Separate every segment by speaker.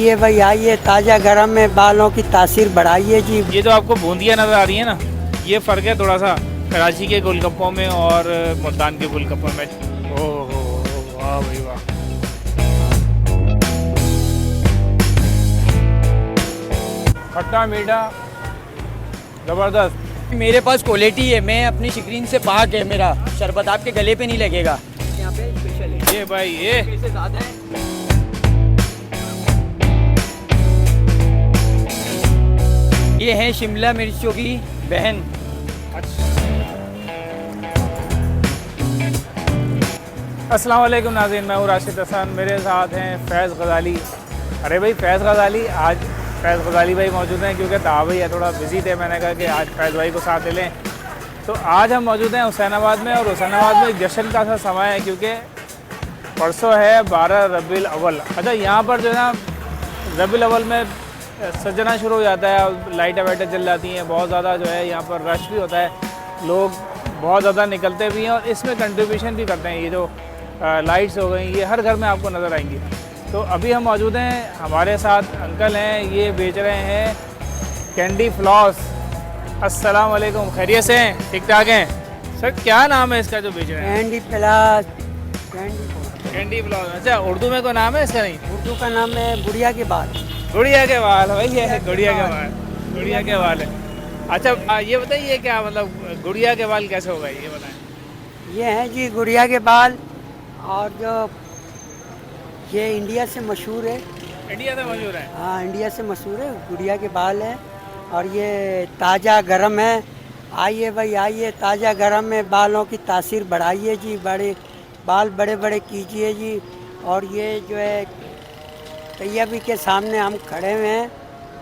Speaker 1: ये भाई आइए, ताज़ा गरम में बालों की तासीर बढ़ाइए जी।
Speaker 2: ये जो आपको बूंदियाँ नज़र आ रही है ना, ये फ़र्क है थोड़ा सा कराची के गोलगप्पों में और मुल्तान के गोलगप्पों में। ओह वाह भाई वाह। खट्टा मीठा ज़बरदस्त।
Speaker 3: मेरे पास क्वालिटी है, मैं अपनी स्क्रीन से पाक है, मेरा शरबत आपके गले पे नहीं लगेगा। यहाँ पे स्पेशल है
Speaker 2: ये भाई ये
Speaker 3: पैसे ज़्यादा है। ये है शिमला मिर्चों की बहन।
Speaker 2: अस्सलाम वालेकुम नाज़रीन, मैं हूँ राशिद हसन, मेरे साथ हैं फैज़ गज़ाली। अरे भाई फैज़ गज़ाली, आज फैज़ गज़ाली भाई मौजूद हैं क्योंकि ता भाई है थोड़ा बिज़ी थे, मैंने कहा कि आज फैज़ भाई को साथ ले लें। तो आज हम मौजूद हैं हुसैनाबाद में, और हुसैनाबाद में जश्न का सा समय है क्योंकि परसों है 12 रबीउल अव्वल। अच्छा, यहाँ पर जो है ना रबीउल अव्वल में सजना शुरू हो जाता है, लाइटें वाइटें जल जाती हैं, बहुत ज़्यादा जो है यहाँ पर रश भी होता है, लोग बहुत ज़्यादा निकलते भी हैं और इसमें कंट्रीब्यूशन भी करते हैं। ये जो लाइट्स हो गई, ये हर घर में आपको नज़र आएंगी। तो अभी हम मौजूद हैं, हमारे साथ अंकल हैं, ये बेच रहे हैं कैंडी फ्लॉस। अस्सलाम वालेकुम, खैरियत से हैं? ठीक ठाक हैं सर? क्या नाम है इसका जो बेच रहे हैं?
Speaker 1: Candy plus,
Speaker 2: candy floss. अच्छा, उर्दू में कोई नाम है इसका? नहीं,
Speaker 1: उर्दू का नाम है बुढ़िया के बाल।
Speaker 2: गुड़िया के बाल भाई, ये गुड़िया के बाल, गुड़िया के बाल है। अच्छा ये बताइए क्या मतलब गुड़िया के बाल कैसे होगा, ये बताएं।
Speaker 1: ये हैं जी गुड़िया के बाल, और जो ये इंडिया से मशहूर है।
Speaker 2: इंडिया से मशहूर है?
Speaker 1: हाँ, इंडिया से मशहूर है, गुड़िया के बाल है। और ये ताज़ा गरम है। आइए भाई आइए, ताज़ा गरम में बालों की तासीर बढ़ाइए जी, बड़े बाल बड़े बड़े कीजिए जी। और ये जो है तैयबी के सामने हम खड़े हुए हैं,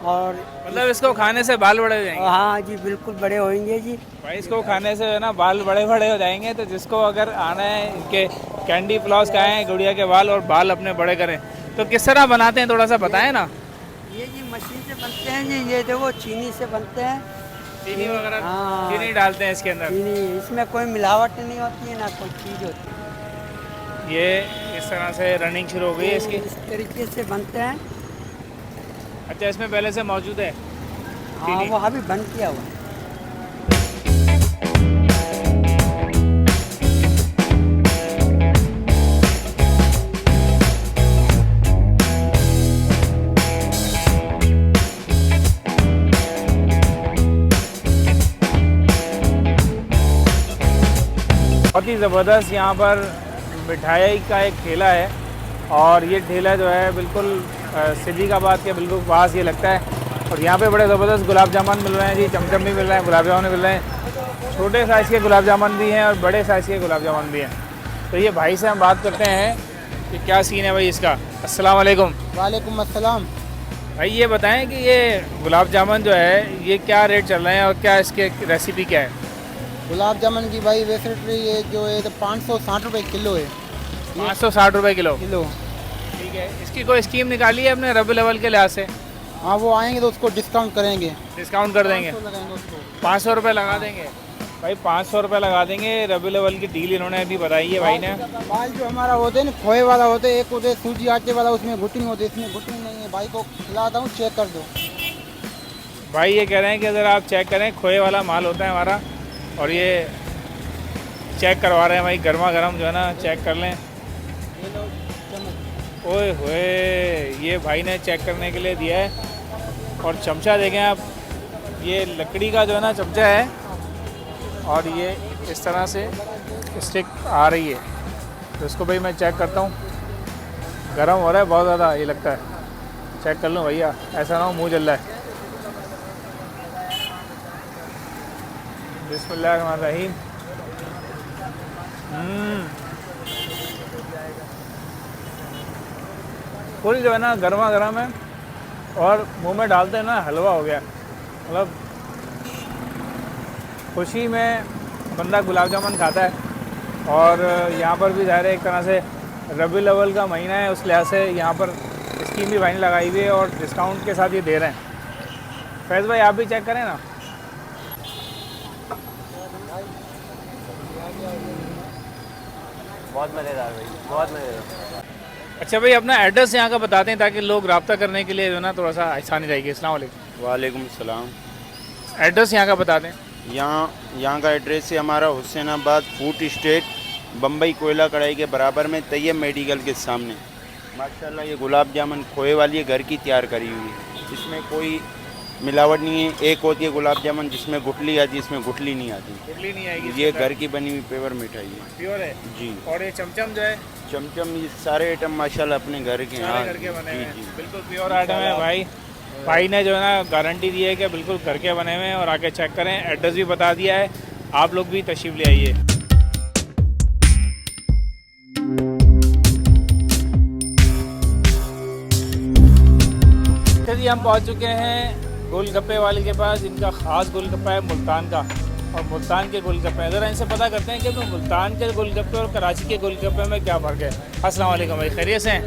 Speaker 1: और
Speaker 2: मतलब इसको खाने से बाल बड़े हो जाएंगे?
Speaker 1: हाँ जी, बिल्कुल बड़े होंगे जी।
Speaker 2: भाई इसको खाने से है ना बाल बड़े बड़े हो जाएंगे। तो जिसको अगर आना है इनके कैंडी फ्लॉस का है, गुड़िया के बाल और बाल अपने बड़े करें, तो किस तरह बनाते हैं थोड़ा सा बताएं ना।
Speaker 1: ये जी मशीन से बनते हैं जी, ये देखो चीनी से बनते हैं।
Speaker 2: चीनी वगैरह?
Speaker 1: हाँ,
Speaker 2: चीनी डालते हैं इसके अंदर?
Speaker 1: चीनी, इसमें कोई मिलावट नहीं होती है, ना कोई चीज़ होती है।
Speaker 2: ये इस तरह से रनिंग शुरू हो गई है इसकी?
Speaker 1: इस तरीके से बनते हैं।
Speaker 2: अच्छा, इसमें पहले से मौजूद है
Speaker 1: हाँ,
Speaker 2: चीनी?
Speaker 1: वो अभी बंद किया हुआ है।
Speaker 2: बहुत ही ज़बरदस्त यहाँ पर मिठाई का एक ठेला है, और ये ठेला जो है बिल्कुल सिद्दीकाबाद के बिल्कुल पास ये लगता है। और यहाँ पे बड़े ज़बरदस्त गुलाब जामुन मिल रहे हैं जी, चमचम भी मिल रहे हैं, गुलाब जामुन मिल रहे हैं, छोटे साइज़ के गुलाब जामुन भी हैं और बड़े साइज़ के गुलाब जामुन भी हैं। तो ये भाई से हम बात करते हैं कि क्या सीन है भाई इसका। अस्सलाम वालेकुम।
Speaker 4: वालेकुम अस्सलाम।
Speaker 2: भाई ये बताएं कि ये गुलाब जामुन जो है ये क्या रेट चल रहे हैं और क्या इसके रेसिपी क्या है?
Speaker 4: गुलाब जामुन की भाई वैसे ये जो है तो 560 रुपये किलो है।
Speaker 2: 560 रुपये किलो?
Speaker 4: किलो।
Speaker 2: ठीक है, इसकी कोई स्कीम निकाली है अपने रबीउल अव्वल के लिहाज से?
Speaker 4: हाँ, वो आएंगे तो उसको डिस्काउंट करेंगे।
Speaker 2: डिस्काउंट कर देंगे?
Speaker 4: 500 लगाएंगे उसको।
Speaker 2: 500 रुपये लगा देंगे भाई, 500 रुपये लगा देंगे। रबीउल अव्वल की डील इन्होंने अभी बताई है भाई ने।
Speaker 4: बाल जो हमारा होते हैं ना खोए वाला होते हैं, एक होते सूजी आटे वाला, उसमें घुटनी होती है, इसमें घुटनी नहीं है। भाई को खिलाता हूँ, चेक कर दो।
Speaker 2: भाई ये कह रहे हैं कि अगर आप चेक करें, खोए वाला माल होता है हमारा, और ये चेक करवा रहे हैं भाई, गर्मा गर्म जो है ना, चेक कर लें। ओए होए, ये भाई ने चेक करने के लिए दिया है। और चमचा देखें आप, ये लकड़ी का जो है ना चमचा है, और ये इस तरह से स्टिक आ रही है। तो इसको भाई मैं चेक करता हूँ, गर्म हो रहा है बहुत ज़्यादा ये लगता है। चेक कर लूँ भैया, ऐसा ना हो मुँह जल रहा है। बिस्मिल्लाहिर्रहमानिर्रहीम। पूरी जो है ना गर्मा गर्म है, और मुंह में डालते हैं ना हलवा हो गया। मतलब खुशी में बंदा गुलाब जामुन खाता है। और यहाँ पर भी ज़ाहिर है एक तरह से रबीउल अव्वल का महीना है, उस लिहाज से यहाँ पर स्कीम भी भाई ने लगाई हुई है और डिस्काउंट के साथ ये दे रहे हैं। फैज़ भाई आप भी चेक करें ना।
Speaker 3: बहुत मज़ेदार भाई, बहुत मज़ेदार।
Speaker 2: अच्छा भाई, अपना एड्रेस यहाँ का बताते हैं ताकि लोग रब्ता करने के लिए जो है ना थोड़ा सा आसानी रहेगी। अस्सलाम वालेकुम।
Speaker 5: वालेकुम सलाम।
Speaker 2: एड्रेस यहाँ का बता दें।
Speaker 5: यहाँ का एड्रेस है हमारा हुसैनाबाद फूड स्टेट, बम्बई कोयला कढ़ाई के बराबर में, तैयब मेडिकल के सामने। माशाल्लाह ये गुलाब जामुन खोए वाली है, घर की तैयार करी हुई है, इसमें कोई मिलावट नहीं है। एक होती है गुलाब जामुन जिसमें गुठली आती है, इसमें गुठली नहीं आती।
Speaker 2: गुठली नहीं आएगी,
Speaker 5: ये घर की बनी हुई पेवर मिठाई है,
Speaker 2: प्योर है
Speaker 5: जी।
Speaker 2: और ये चमचम जो है
Speaker 5: चमचम, ये सारे आइटम माशाल्लाह अपने घर के
Speaker 2: सारे
Speaker 5: हैं,
Speaker 2: घर के बने हुए
Speaker 5: जी
Speaker 2: हैं,
Speaker 5: जी।
Speaker 2: बिल्कुल प्योर आइटम है भाई। भाई ने जो है ना गारंटी दी है कि बिल्कुल घर के बने हुए हैं। और आके चेक करें, एड्रेस भी बता दिया है, आप लोग भी तशरीफ़ ले आइए। जी हम पहुंच चुके हैं गोलगप्पे वाले के पास। इनका ख़ास गोलगप्पा है मुल्तान का, और मुल्तान के गोलगप्पे ज़रा इनसे पता करते हैं कि तो मुल्तान के गोलगप्पे और कराची के गोलगप्पे में क्या फ़र्क है। अस्सलाम वालेकुम भाई, खैरियत से हैं?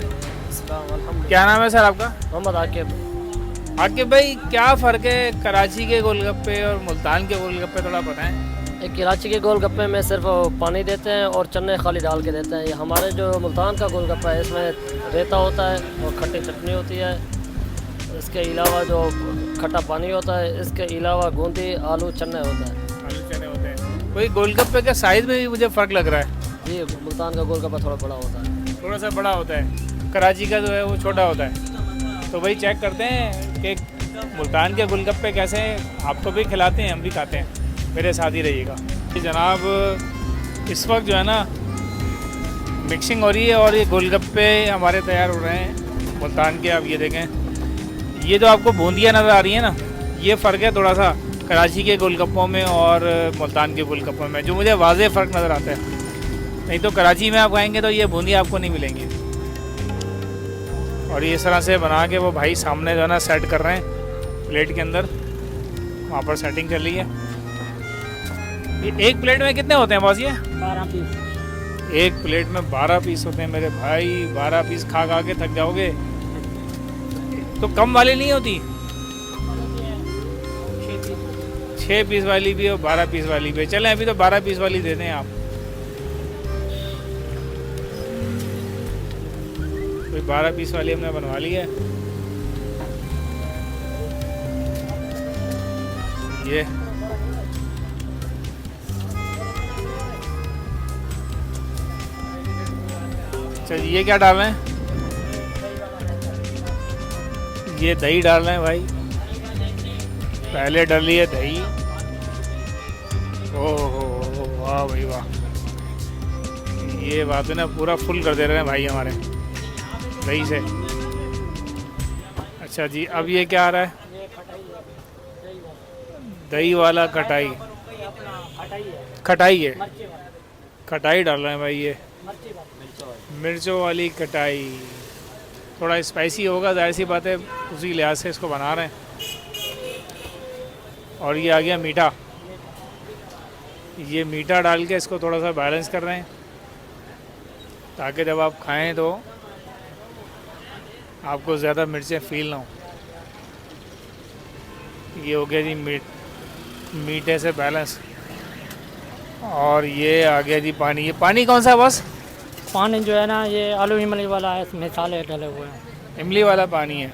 Speaker 2: क्या नाम है सर आपका?
Speaker 6: मोहम्मद आकिब।
Speaker 2: आकिब भाई, क्या फ़र्क है कराची के गोलगप्पे और मुल्तान के गोलगप्पे, थोड़ा बताएं।
Speaker 6: एक कराची के गोलगप्पे में सिर्फ पानी देते हैं और चने खाली डाल के देते हैं। ये हमारे जो मुल्तान का गोलगप्पा है इसमें रेता होता है और खट्टी चटनी होती है। इसके अलावा जो खट्टा पानी होता है, इसके अलावा गूंदी आलू चने होता है।
Speaker 2: आलू चने होते हैं। कोई गोलगप्पे के साइज़ में भी मुझे फ़र्क लग रहा है।
Speaker 6: जी, मुल्तान का गोलगप्पा थोड़ा बड़ा होता है।
Speaker 2: थोड़ा सा बड़ा होता है, कराची का जो है वो छोटा होता है। तो भाई चेक करते हैं कि मुल्तान के गोलगप्पे कैसे हैं। आपको भी खिलाते हैं, हम भी खाते हैं, मेरे साथ ही रहिएगा। जनाब इस वक्त जो है ना मिक्सिंग हो रही है और ये गोलगप्पे हमारे तैयार हो रहे हैं मुल्तान के। आप ये देखें, ये जो आपको बूंदियाँ नज़र आ रही है ना, ये फ़र्क है थोड़ा सा कराची के गोलगप्पों में और मुल्तान के गोलगप्पों में, जो मुझे वाज़ेह फ़र्क नज़र आता है। नहीं तो कराची में आप खाएंगे तो ये बूंदी आपको नहीं मिलेंगी। और ये इस तरह से बना के वो भाई सामने जो है ना सेट कर रहे हैं प्लेट के अंदर, वहाँ पर सेटिंग कर ली है। ये एक प्लेट में कितने होते हैं बॉस? ये
Speaker 6: 12 पीस।
Speaker 2: एक प्लेट में 12 पीस होते हैं मेरे भाई। 12 पीस खा खा के थक जाओगे। तो कम वाली नहीं होती? 6 पीस वाली भी और 12 पीस वाली भी। चलें अभी तो 12 पीस वाली दे दें आप। कोई 12 पीस वाली हमने बनवा ली है। ये चलिए, ये क्या डाल रहे हैं? ये दही डाल रहे हैं भाई। पहले डाली है दही। ओहो वाह भाई वाह, ये बात है ना, पूरा फुल कर दे रहे हैं भाई हमारे दही से। अच्छा जी, अब ये क्या आ रहा है? दही वाला खटाई। खटाई है, खटाई डाल रहे हैं भाई। ये मिर्चों वाली खटाई, थोड़ा स्पाइसी होगा, जाहिर सी बात है, उसी लिहाज से इसको बना रहे हैं। और ये आ गया मीठा। ये मीठा डाल के इसको थोड़ा सा बैलेंस कर रहे हैं ताकि जब आप खाएं तो आपको ज़्यादा मिर्चें फील ना हो। ये हो गया जी मीठे से बैलेंस। और ये आ गया जी पानी। ये पानी कौन सा है बस?
Speaker 6: पानी जो है ना ये आलू इमली वाला है, इसमें मसाले डले हुए हैं।
Speaker 2: इमली वाला पानी है।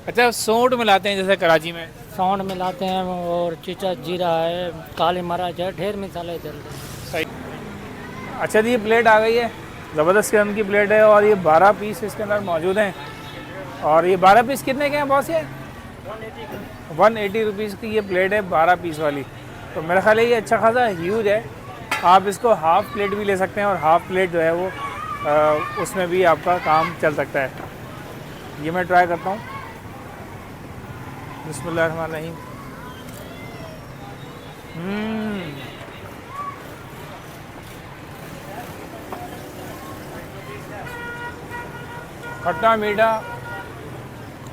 Speaker 2: अच्छा, सौंठ मिलाते हैं जैसे कराची में?
Speaker 6: सौंठ मिलाते हैं और चीचा जीरा है, काली मिर्च है, ढेर मसाले डलते हैं।
Speaker 2: सही। अच्छा जी, ये प्लेट आ गई है, ज़बरदस्त किस्म की प्लेट है। और ये 12 पीस इसके अंदर मौजूद हैं। और ये 12 पीस कितने के हैं बॉस? ये 180 रुपीज़ की ये प्लेट है, 12 पीस वाली। तो मेरा ख्याल है ये अच्छा खासा ह्यूज है। आप इसको हाफ़ प्लेट भी ले सकते हैं और हाफ़ प्लेट जो है वो उसमें भी आपका काम चल सकता है। ये मैं ट्राई करता हूँ। बिस्मिल्लाहिर्रहमानिर्रहीम। खट्टा मीठा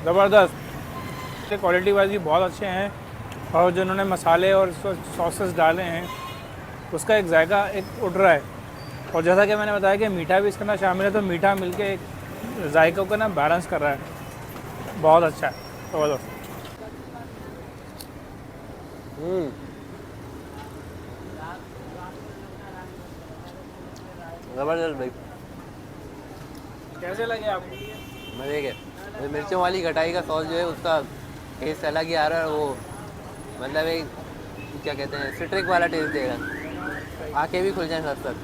Speaker 2: ज़बरदस्त। क्वालिटी वाइज भी बहुत अच्छे हैं। और जो उन्होंने मसाले और सॉसेस डाले हैं उसका एक जायका एक उठ रहा है। और जैसा कि मैंने बताया कि मीठा भी इसके अंदर शामिल है, तो मीठा मिलके एक जायकों को ना बैलेंस कर रहा है। बहुत अच्छा है, ज़बरदस्त।
Speaker 7: ज़बरदस्त भाई।
Speaker 2: कैसे लगे आपको?
Speaker 7: मज़े के। वो मिर्चों वाली खटाई का सॉस जो है उसका टेस्ट अलग ही आ रहा है। वो मतलब एक क्या कहते हैं सिट्रिक वाला टेस्ट देगा, आँखें भी खुल जाएँ साथ साथ।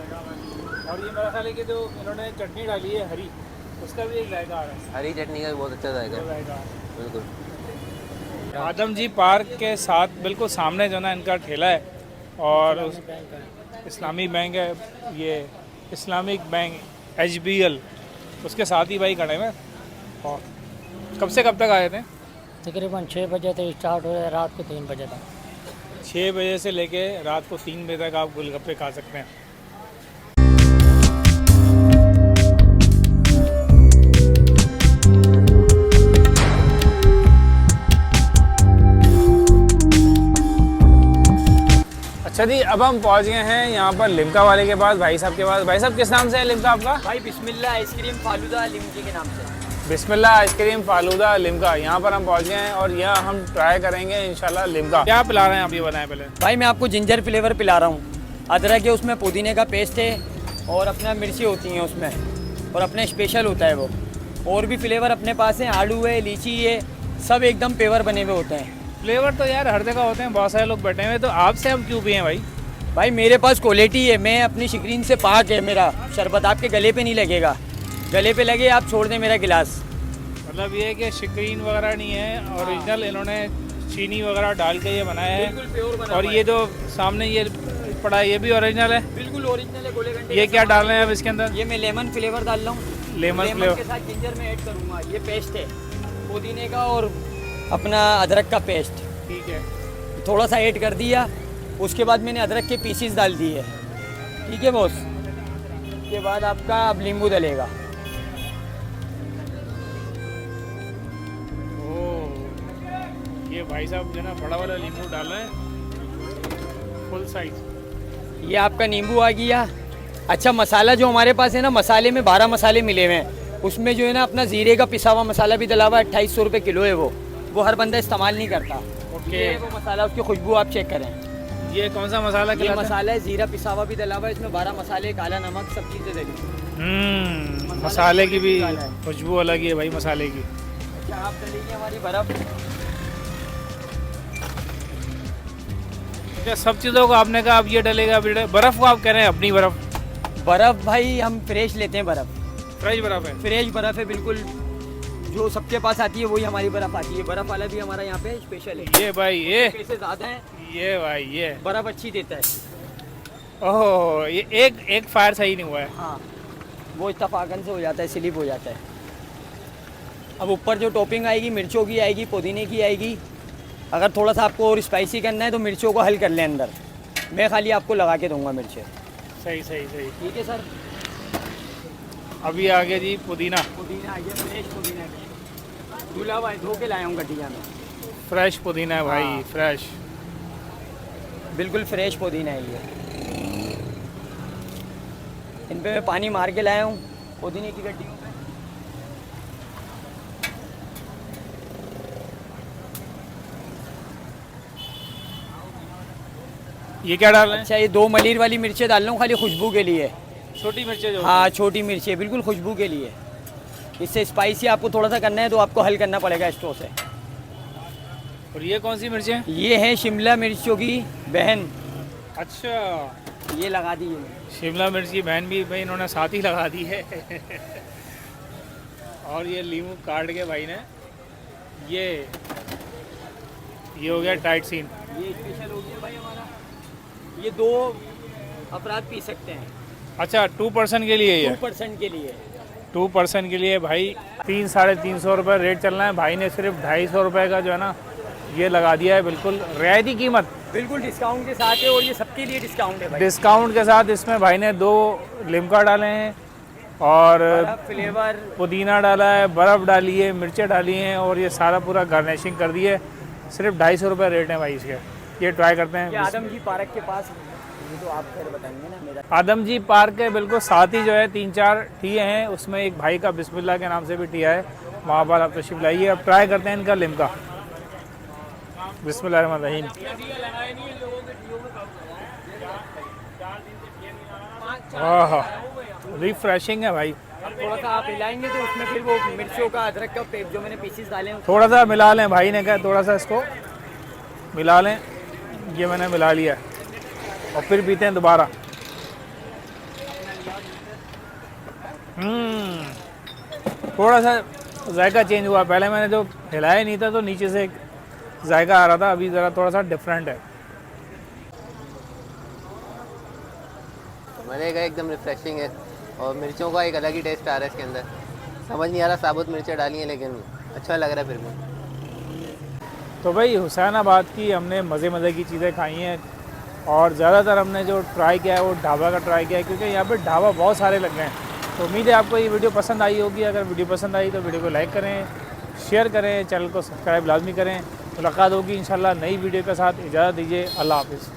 Speaker 2: और ये मेरे ख्याल है कि जो इन्होंने चटनी डाली है हरी, उसका भी एक जायका आ रहा है।
Speaker 7: हरी चटनी का भी बहुत अच्छा जाएगा,
Speaker 2: जायका
Speaker 7: बिल्कुल।
Speaker 2: आदम जी पार्क के साथ बिल्कुल सामने जो ना इनका ठेला है, और इस्लामी बैंक है, ये इस्लामिक बैंक HBL, उसके साथ ही भाई खड़े हैं। और कब से कब तक आए थे?
Speaker 8: तकरीबन 6 बजे से स्टार्ट हो रहा है, रात को 3 बजे तक।
Speaker 2: 6 बजे से लेके रात को 3 बजे तक आप गोलगप्पे खा सकते हैं। अच्छा जी, अब हम पहुंच गए हैं यहाँ पर लिम्का वाले के पास, भाई साहब के पास। भाई साहब किस नाम से है लिम्का आपका?
Speaker 3: भाई बिस्मिल्लाह आइसक्रीम फालूदा लिमकी के नाम से।
Speaker 2: बिस्मिल्लाह आइसक्रीम फालूदा लिम्का, यहाँ पर हम पहुँच गए हैं और यहाँ हम ट्राई करेंगे इंशाल्लाह लिम्का। क्या पिला रहे हैं आप, ये बताएं पहले।
Speaker 3: भाई मैं आपको जिंजर फ्लेवर पिला रहा हूँ। अदरक है उसमें, पुदीने का पेस्ट है और अपना मिर्ची होती हैं उसमें, और अपने स्पेशल होता है वो। और भी फ्लेवर अपने पास हैं, आलू है, लीची है, सब एकदम पेवर बने हुए होते हैं।
Speaker 2: फ्लेवर तो यार हर जगह होते हैं, बहुत सारे लोग बैठे हुए, तो आपसे हम क्यों पिए भाई?
Speaker 3: भाई मेरे पास क्वालिटी है, मैं अपनी शिकरीन से पाक है मेरा शरबत, आपके गले पे नहीं लगेगा। गले पे लगे आप छोड़ दें मेरा गिलास।
Speaker 2: मतलब ये है कि शिकरीन वगैरह नहीं है, ओरिजिनल इन्होंने चीनी वगैरह डाल के ये बनाया है।
Speaker 3: बिल्कुल प्योर बना
Speaker 2: और
Speaker 3: हुआ
Speaker 2: ये जो सामने ये पड़ा है ये भी ओरिजिनल है।
Speaker 3: बिल्कुल ओरिजिनल है। गोले घंटे
Speaker 2: ये क्या डाल रहे हैं अब इसके अंदर?
Speaker 3: ये मैं लेमन फ्लेवर डाल रहा हूँ।
Speaker 2: लेमन
Speaker 3: के
Speaker 2: फ्लेवर
Speaker 3: साथ जिंजर में ऐड करूँगा। ये पेस्ट है पुदीने का और अपना अदरक का पेस्ट,
Speaker 2: ठीक है।
Speaker 3: थोड़ा सा ऐड कर दिया। उसके बाद मैंने अदरक के पीसीस डाल दिए, ठीक है बॉस। उसके बाद आपका अब नींबू डलेगा।
Speaker 2: ओह, ये भाई साहब जो है ना बड़ा वाला नींबू डाल रहे हैं, फुल साइज।
Speaker 3: ये आपका नींबू आ गया। अच्छा मसाला जो हमारे पास है ना, मसाले में 12 मसाले मिले हुए हैं। उसमें जो है ना अपना जीरे का पिसा हुआ मसाला भी डला हुआ है, 2800 रुपये किलो है वो हर बंदा इस्तेमाल नहीं करता।
Speaker 2: ओके,
Speaker 3: वो मसाला, उसकी खुशबू आप चेक करें।
Speaker 2: ये कौन सा मसाला?
Speaker 3: ये मसाला है जीरा पिसा हुआ भी डला हुआ है, इसमें 12 मसाले, काला नमक, सब चीज़ें डली।
Speaker 2: मसाले की भी खुशबू अलग ही है भाई, मसाले की।
Speaker 3: अच्छा आप डलेंगे हमारी बर्फ़।
Speaker 2: क्या सब चीज़ों को आपने कहा अब ये डलेगा, बर्फ़ को आप कह रहे हैं अपनी बर्फ़?
Speaker 3: बर्फ़ भाई हम फ्रेश लेते हैं, बर्फ़
Speaker 2: फ्रेश बर्फ़ है।
Speaker 3: फ्रेश बर्फ़ है बिल्कुल, जो सबके पास आती है वही हमारी बर्फ़ आती है। बर्फ़ वाला भी हमारा यहाँ पे स्पेशल है।
Speaker 2: ये भाई ये
Speaker 3: पैसे ज़्यादा हैं,
Speaker 2: ये भाई ये
Speaker 3: बर्फ़ अच्छी देता है।
Speaker 2: ओह, ये एक फायर सही नहीं हुआ है।
Speaker 3: हाँ वो इत्तफाकन से हो जाता है, स्लिप हो जाता है। अब ऊपर जो टॉपिंग आएगी मिर्चों की आएगी, पुदीने की आएगी। अगर थोड़ा सा आपको और स्पाइसी करना है तो मिर्चों को हल कर लें अंदर, मैं खाली आपको लगा के दूंगा मिर्चें।
Speaker 2: सही सही सही।
Speaker 3: ठीक है सर।
Speaker 2: अभी आगे जी पुदीना।
Speaker 3: पुदीना आ गया, फ्रेश पुदीना धुला हुआ है, धो के लाया हूँ गड्डिया में।
Speaker 2: फ्रेश पुदीना है भाई,
Speaker 3: हाँ।
Speaker 2: फ्रेश,
Speaker 3: बिल्कुल फ्रेश पुदीना है ये। इन पे मैं पानी मार के लाया हूँ पुदीने की गड्डियों पे।
Speaker 2: ये क्या डाल रहे हैं?
Speaker 3: अच्छा ये 2 मलीर वाली मिर्चें डाल रहा हूँ खाली खुशबू के लिए।
Speaker 2: छोटी मिर्चें जो
Speaker 3: हाँ छोटी मिर्ची, बिल्कुल खुशबू के लिए। इससे स्पाइसी आपको थोड़ा सा करना है तो आपको हल करना पड़ेगा स्टोव से।
Speaker 2: और ये कौन सी मिर्चें?
Speaker 3: ये है शिमला मिर्चों की बहन।
Speaker 2: अच्छा,
Speaker 3: ये लगा दी है।
Speaker 2: शिमला मिर्च की बहन भी भाई इन्होंने साथ ही लगा दी है। और ये लीमू काट के भाई ने ये हो गया टाइट सीन।
Speaker 3: ये स्पेशल हो गया भाई हमारा। ये 2 अफराद पी सकते हैं।
Speaker 2: अच्छा 2% के लिए? ये
Speaker 3: 2% के लिए।
Speaker 2: 2% के लिए भाई 300-350 रुपये रेट चल रहा है। भाई ने सिर्फ 250 रुपये का जो है ना ये लगा दिया है, बिल्कुल रियायती कीमत,
Speaker 3: बिल्कुल डिस्काउंट के साथ है। और ये सबके लिए डिस्काउंट है भाई।
Speaker 2: डिस्काउंट के साथ। इसमें भाई ने 2 लिम्का डाले हैं और
Speaker 3: फ्लेवर
Speaker 2: पुदीना डाला है, बर्फ़ डाली है, मिर्चें डाली हैं और ये सारा पूरा गार्निशिंग कर दी है। सिर्फ 250 रुपये रेट है भाई इसके। ये ट्राई करते हैं।
Speaker 3: आदम जी पार्क के पास, ये तो आप फिर बताएंगे ना मेरा।
Speaker 2: आदम जी पार्क के बिल्कुल साथ ही जो है 3-4 टिये हैं, उसमें एक भाई का बिस्मिल्लाह के नाम से भी टिया है, वहाँ पर आप तशरीफ लाइए। अब ट्राई करते हैं इनका लिम्का। बिस्मिल्लाहिर्रहमानिर्रहीम। वाह रिफ्रेशिंग है भाई।
Speaker 3: थोड़ा सा आप हिलाएंगे तो उसमें फिर वो मिर्चों का अदरक का पेस्ट जो मैंने पीसेस डाले हैं
Speaker 2: थोड़ा सा मिला लें, भाई ने कहा थोड़ा सा इसको मिला लें। ये मैंने मिला लिया और फिर पीते हैं दोबारा। थोड़ा सा जायका चेंज हुआ, पहले मैंने जो हिलाया नहीं था तो नीचे से एक जायका आ रहा था, अभी ज़रा थोड़ा सा डिफरेंट है।
Speaker 7: मज़े का एकदम रिफ्रेशिंग है और मिर्चों का एक अलग ही टेस्ट आ रहा है इसके अंदर। समझ नहीं आ रहा साबुत मिर्चें डाली हैं लेकिन अच्छा लग रहा है फिर भी।
Speaker 2: तो भाई हुसैनाबाद की हमने मज़े की चीज़ें खाई हैं और ज़्यादातर हमने जो ट्राई किया है वो ढाबा का ट्राई किया है, क्योंकि यहाँ पे ढाबा बहुत सारे लग गए हैं। तो उम्मीद है आपको ये वीडियो पसंद आई होगी। अगर वीडियो पसंद आई तो वीडियो को लाइक करें, शेयर करें, चैनल को सब्सक्राइब लाजमी करें। मुलाकात होगी इंशाल्लाह नई वीडियो के साथ। इजाज़त दीजिए, अल्लाह हाफ़िज़।